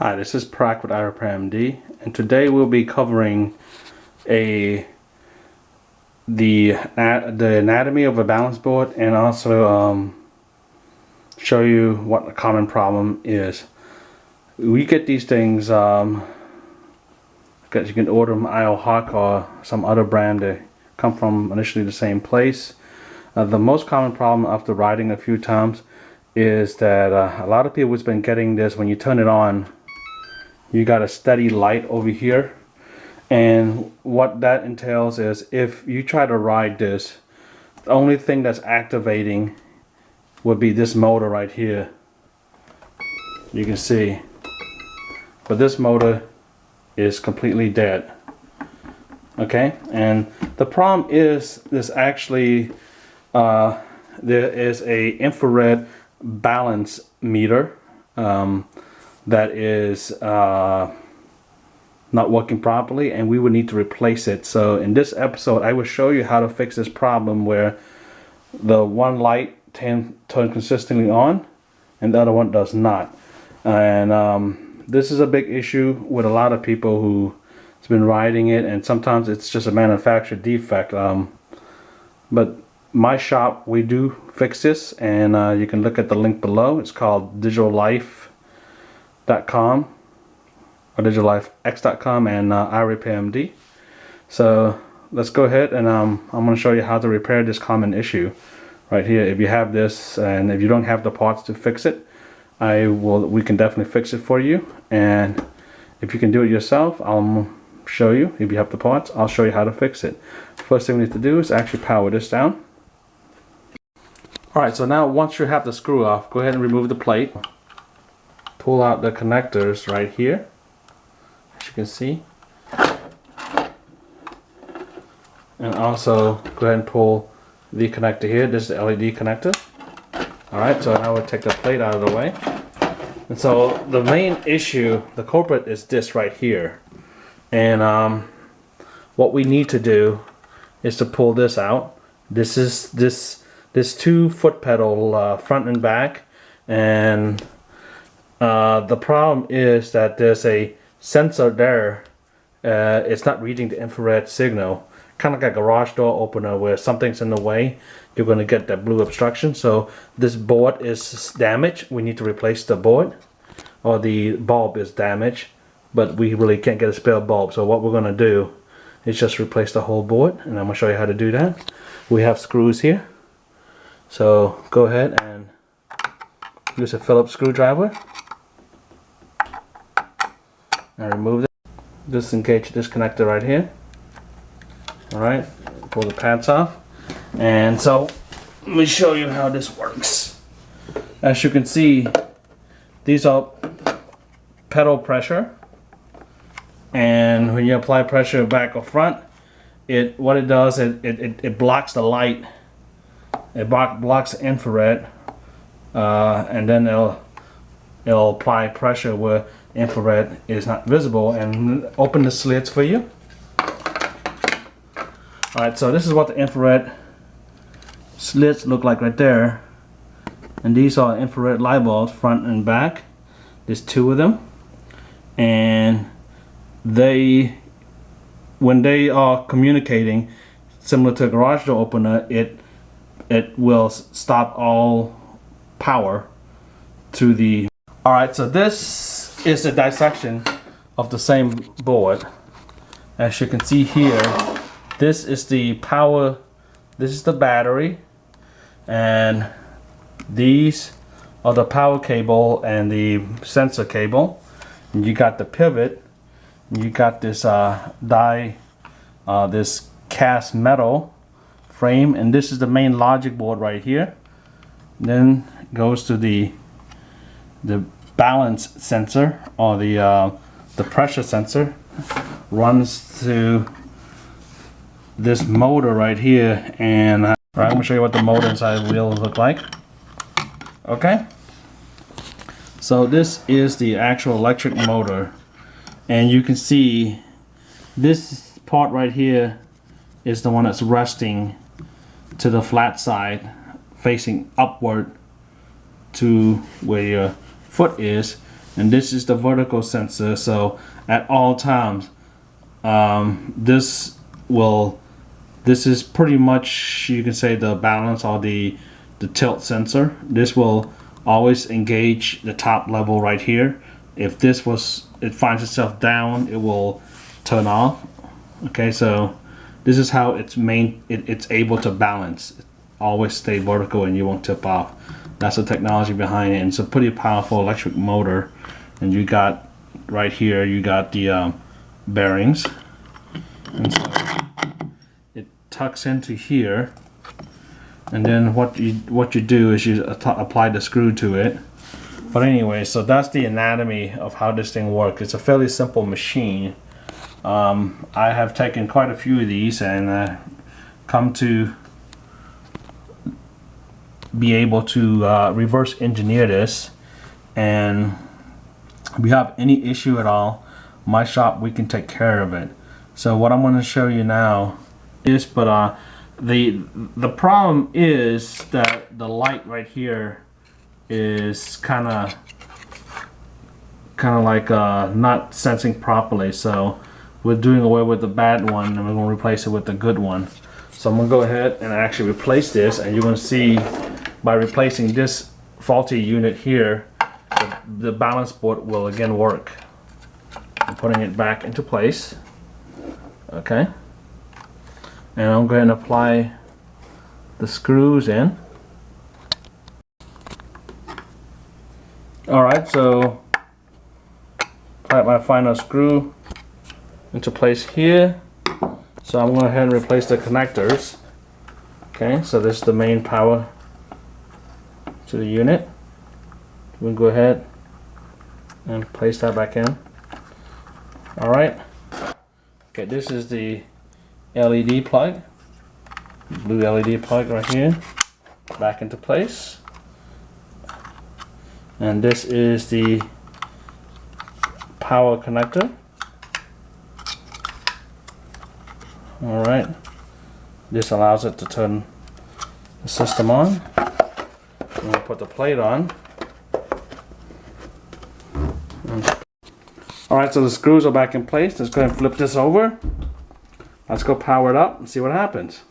Hi, this is Prac with IRPMD, and today we'll be covering the anatomy of a balance board, and also show you what a common problem is. We get these things because you can order them IO Hawk or some other brand. They come from initially the same place. The most common problem after riding a few times is that a lot of people has been getting this. When you turn it on, you got a steady light over here, and what that entails is if you try to ride this, the only thing that's activating would be this motor right here. You can see, but this motor is completely dead. Okay, and the problem is this actually there is a infrared balance meter that is not working properly, and we would need to replace it. So in this episode I will show you how to fix this problem where the one light turns consistently on and the other one does not. And this is a big issue with a lot of people who has been riding it, and sometimes it's just a manufacturer defect. But my shop, we do fix this, and you can look at the link below. It's called digitallife.com or digitallifex.com and IRPMD. So let's go ahead, and I'm going to show you how to repair this common issue right here. If you have this and if you don't have the parts to fix it, we can definitely fix it for you. And if you can do it yourself, I'll show you. If you have the parts, I'll show you how to fix it. First thing we need to do is actually power this down. Alright, so now once you have the screw off, go ahead and remove the plate. Pull out the connectors right here, as you can see, and also go ahead and pull the connector here. This is the LED connector. Alright, so now we'll take the plate out of the way. And so the main issue, the culprit, is this right here. And what we need to do is to pull this out. This is this 2 foot pedal front and back, and the problem is that there's a sensor there. It's not reading the infrared signal, kind of like a garage door opener where something's in the way. You're going to get that blue obstruction. So this board is damaged. We need to replace the board, or the bulb is damaged, but we really can't get a spare bulb. So what we're going to do is just replace the whole board, and I'm going to show you how to do that. We have screws here, so go ahead and use a Phillips screwdriver and remove it. Disengage this connector right here. Alright, pull the pads off. And so let me show you how this works. As you can see, these are pedal pressure, and when you apply pressure back or front, what it does, it blocks the light. It blocks the infrared, and then it'll apply pressure where infrared is not visible, and open the slits for you. Alright, so this is what the infrared slits look like right there, and these are infrared light bulbs, front and back. There's 2 of them, and when they are communicating, similar to a garage door opener, it will stop all power to the. Alright, so this is a dissection of the same board. As you can see here, this is the power, this is the battery, and these are the power cable and the sensor cable. And you got the pivot, and you got this this cast metal frame, and this is the main logic board right here. Then goes to the balance sensor, or the pressure sensor, runs to this motor right here. And I'm going to show you what the motor inside the wheel look like. Okay, so this is the actual electric motor, and you can see this part right here is the one that's resting to the flat side, facing upward to where your foot is, and this is the vertical sensor. So at all times, this is pretty much, you can say, the balance or the tilt sensor. This will always engage the top level right here. If it finds itself down, it will turn off. Okay, so this is how it's able to balance. Always stay vertical and you won't tip off. That's the technology behind it, and it's a pretty powerful electric motor. And you got right here, you got the bearings, and so it tucks into here. And then what you do is you apply the screw to it. But anyway, so that's the anatomy of how this thing works. It's a fairly simple machine. I have taken quite a few of these and come to be able to reverse engineer this. And if we have any issue at all, my shop, we can take care of it. So what I'm going to show you now is, the problem is that the light right here is kind of like not sensing properly. So we're doing away with the bad one and we're going to replace it with the good one. So I'm going to go ahead and actually replace this, and you're going to see by replacing this faulty unit here, the balance board will again work. I'm putting it back into place. Okay. And I'm going to apply the screws in. Alright, so apply my final screw into place here. So I'm going to go ahead and replace the connectors. Okay, so this is the main power to the unit. We'll go ahead and place that back in. Alright. Okay, this is the LED plug, blue LED plug right here, back into place. And this is the power connector. Alright, this allows it to turn the system on. I'm going to put the plate on. Alright, so the screws are back in place. Let's go ahead and flip this over. Let's go power it up and see what happens.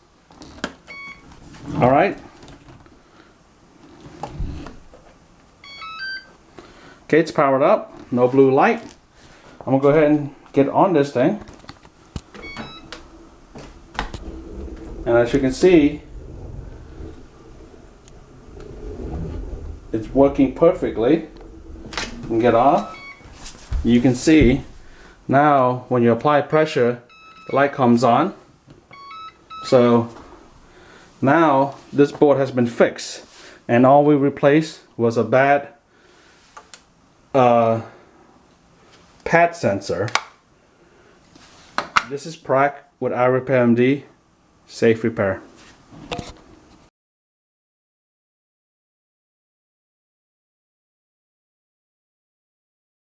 Alright. Okay, it's powered up. No blue light. I'm going to go ahead and get on this thing. And as you can see, it's working perfectly. You can get off. You can see now when you apply pressure, the light comes on. So now this board has been fixed, and all we replaced was a bad pad sensor. This is Prac with iRepair MD. Safe repair.